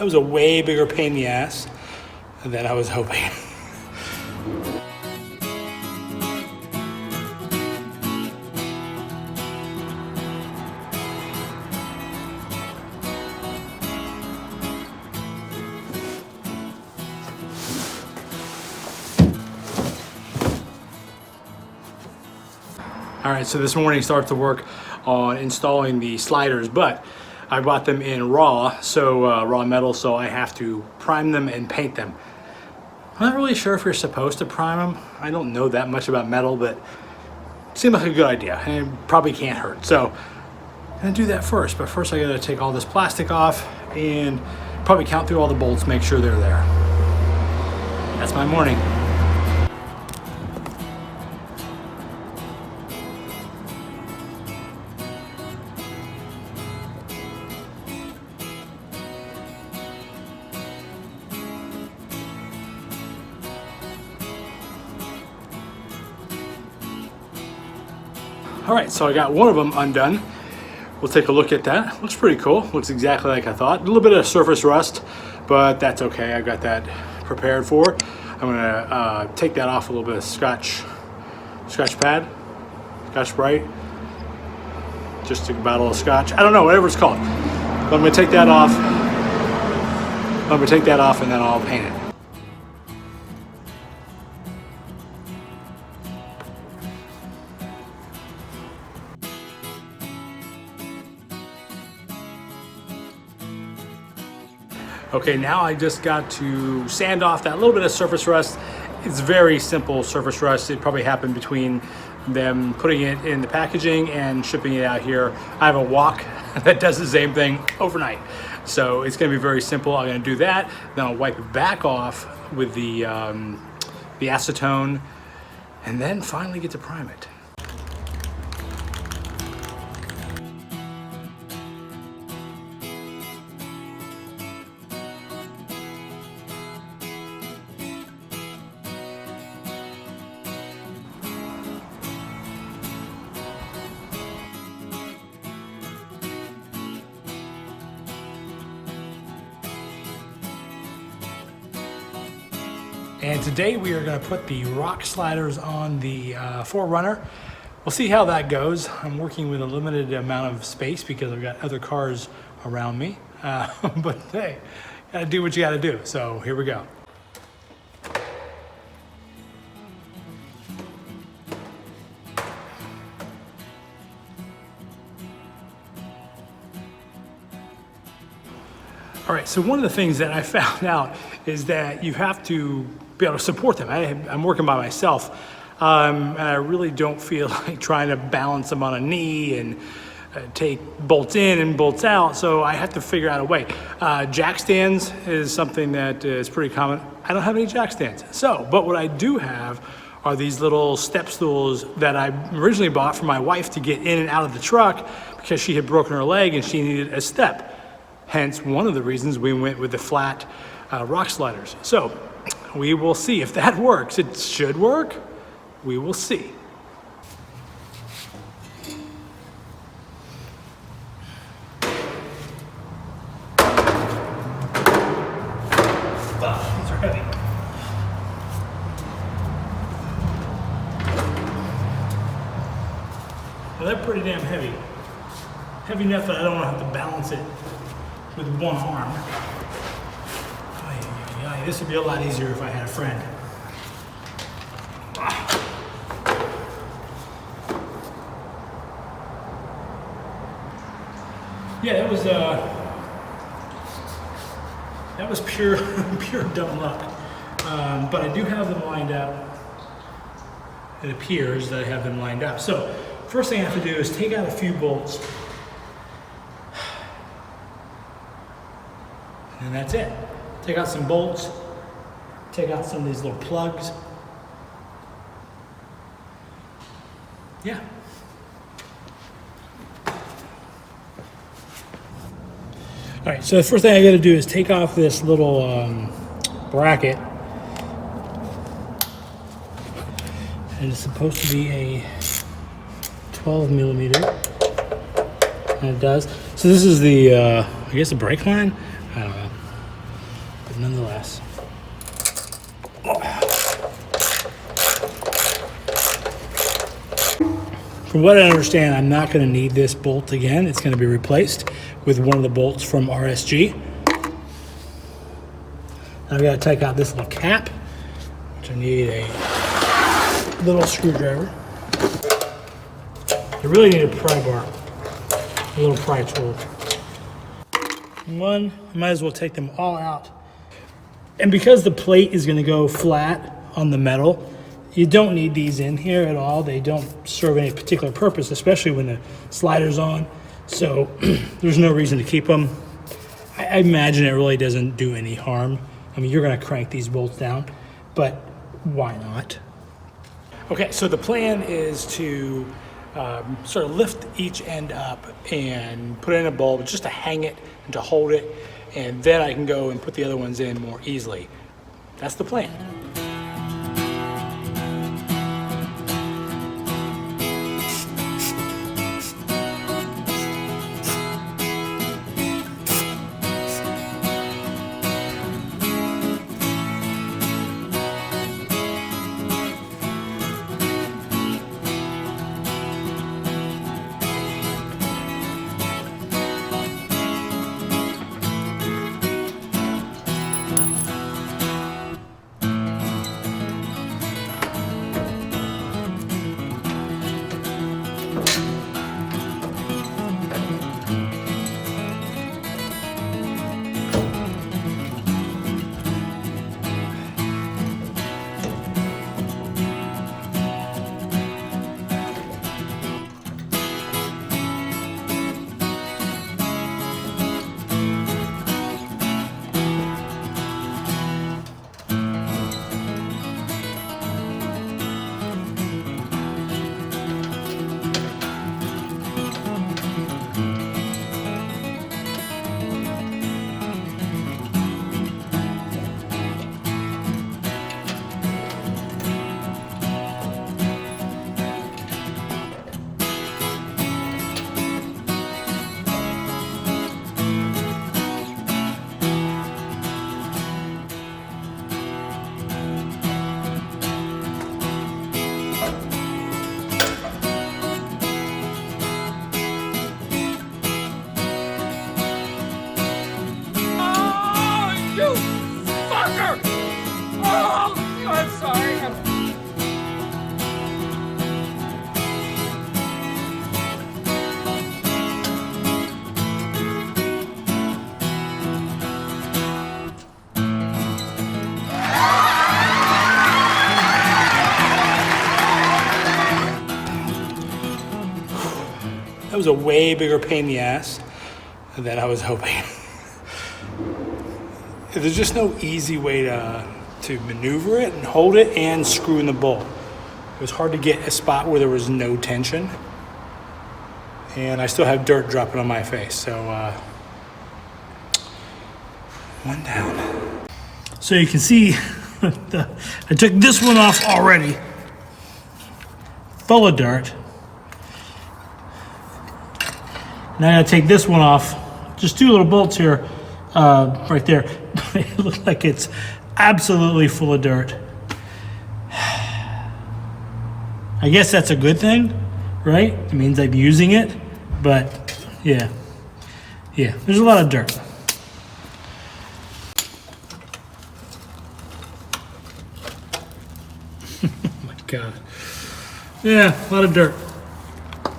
That was a way bigger pain in the ass than I was hoping. All right, so this morning starts to work on installing the sliders, but I bought them in raw, so raw metal, so I have to prime them and paint them. I'm not really sure if you're supposed to prime them. I don't know that much about metal, but it seemed like a good idea and it probably can't hurt. So I'm gonna do that first, but first I gotta take all this plastic off and probably count through all the bolts, make sure they're there. That's my morning. All right, so I got one of them undone. We'll take a look at that. Looks pretty cool. Looks exactly like I thought. A little bit of surface rust, but that's okay. I got that prepared for. I'm gonna take that off a little bit of scotch pad, Scotch Brite, just a bottle of scotch. I don't know, whatever it's called. But I'm gonna take that off. And then I'll paint it. Okay, now I just got to sand off that little bit of surface rust. It's very simple surface rust. It probably happened between them putting it in the packaging and shipping it out here. I have a wok that does the same thing overnight. So it's gonna be very simple. I'm gonna do that, then I'll wipe it back off with the acetone, and then finally get to prime it. And today we are going to put the rock sliders on the 4runner. We'll see how that goes. I'm working with a limited amount of space because I've got other cars around me. But hey, gotta do what you gotta do. So here we go. All right, so one of the things that I found out is that you have to be able to support them. I'm working by myself, and I really don't feel like trying to balance them on a knee and take bolts in and bolts out, so I have to figure out a way. Jack stands is something that is pretty common. I don't have any jack stands, but what I do have are these little step stools that I originally bought for my wife to get in and out of the truck because she had broken her leg and she needed a step. Hence, one of the reasons we went with the flat rock sliders. So we will see if that works. It should work. We will see. Wow, these are heavy. Well, they're pretty damn heavy. Heavy enough that I don't want to have to balance it with one arm. This would be a lot easier if I had a friend. Yeah, that was pure pure dumb luck. But I do have them lined up. It appears that I have them lined up. So first thing I have to do is take out a few bolts. And that's it. Take out some bolts, take out some of these little plugs. Yeah. All right, so the first thing I gotta do is take off this little bracket. And it's supposed to be a 12 millimeter, and it does. So this is the, I guess the brake line? I don't know. but nonetheless. From what I understand, I'm not going to need this bolt again. It's going to be replaced with one of the bolts from RSG. I've got to take out this little cap, which I need a little screwdriver. I really need a pry bar, a little pry tool. One, I might as well take them all out. And because the plate is going to go flat on the metal, you don't need these in here at all. They don't serve any particular purpose, especially when the slider's on. So there's no reason to keep them. I imagine it really doesn't do any harm. I mean, you're going to crank these bolts down, but why not? Okay, so the plan is to sort of lift each end up and put it in a bulb just to hang it and to hold it, and then I can go and put the other ones in more easily. That's the plan. That was a way bigger pain in the ass than I was hoping. There's just no easy way to maneuver it and hold it and screw in the bolt. It was hard to get a spot where there was no tension. And I still have dirt dropping on my face, so one down. So you can see I took this one off already, full of dirt. Now I gotta take this one off. Just two little bolts here, right there. It looks like it's absolutely full of dirt. I guess that's a good thing, right? It means I'm using it, but yeah, there's a lot of dirt. Oh my God. Yeah, a lot of dirt.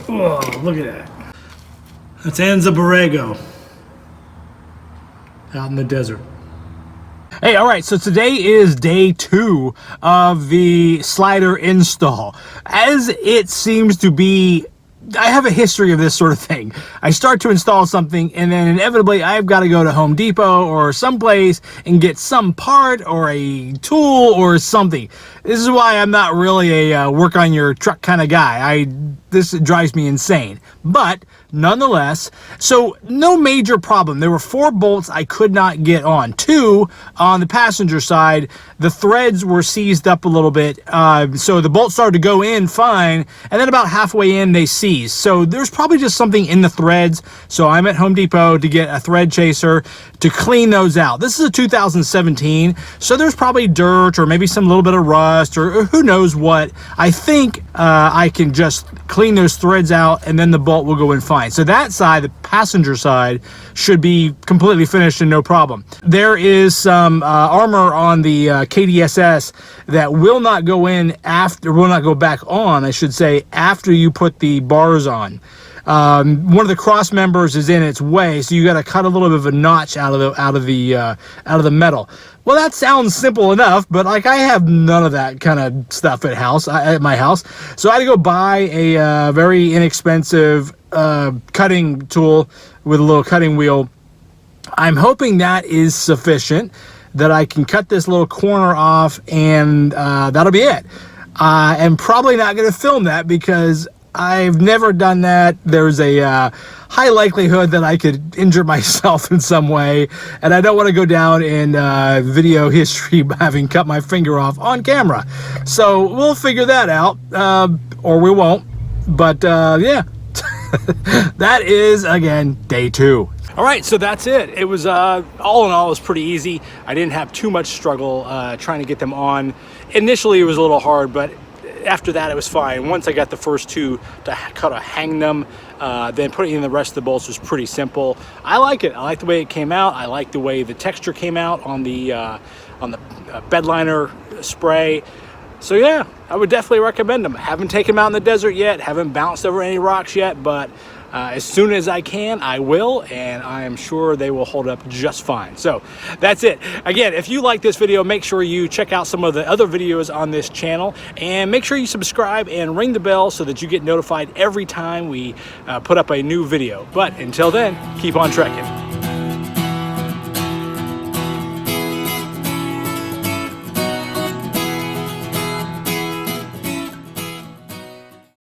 Oh, look at that. That's Anza Borrego out in the desert. Hey, all right, so today is day 2 of the slider install. As it seems to be, I have a history of this sort of thing. I start to install something, and then inevitably I've got to go to Home Depot or someplace and get some part or a tool or something. This is why I'm not really a work on your truck kind of guy. This drives me insane. But nonetheless. So no major problem. There were 4 bolts I could not get on. 2 on the passenger side, the threads were seized up a little bit. So the bolts started to go in fine, and then about halfway in they seized. So there's probably just something in the threads. So I'm at Home Depot to get a thread chaser to clean those out. This is a 2017, so there's probably dirt or maybe some little bit of rust or who knows what. I think I can just clean those threads out and then the bolt will go in fine. So that side, the passenger side, should be completely finished and no problem. There is some armor on the KDSS that will not go in after, will not go back on, I should say, after you put the bars on. One of the cross members is in its way, so you got to cut a little bit of a notch out of the metal. Well, that sounds simple enough, but like I have none of that kind of stuff at my house, so I had to go buy a very inexpensive cutting tool with a little cutting wheel. I'm hoping that is sufficient, that I can cut this little corner off, and that'll be it. I'm probably not going to film that because I've never done that. There's a high likelihood that I could injure myself in some way, and I don't want to go down in video history by having cut my finger off on camera. So we'll figure that out, or we won't. But yeah, that is, again, day 2. All right, so that's it. It was, all in all, it was pretty easy. I didn't have too much struggle trying to get them on. Initially, it was a little hard, but after that, it was fine. Once I got the first 2 to kind of hang them, then putting in the rest of the bolts was pretty simple. I like it. I like the way it came out. I like the way the texture came out on the bed liner spray. So yeah, I would definitely recommend them. Haven't taken them out in the desert yet. Haven't bounced over any rocks yet, but as soon as I can, I will, and I am sure they will hold up just fine. So that's it. Again, if you like this video, make sure you check out some of the other videos on this channel, and make sure you subscribe and ring the bell so that you get notified every time we put up a new video. But until then, keep on trekking.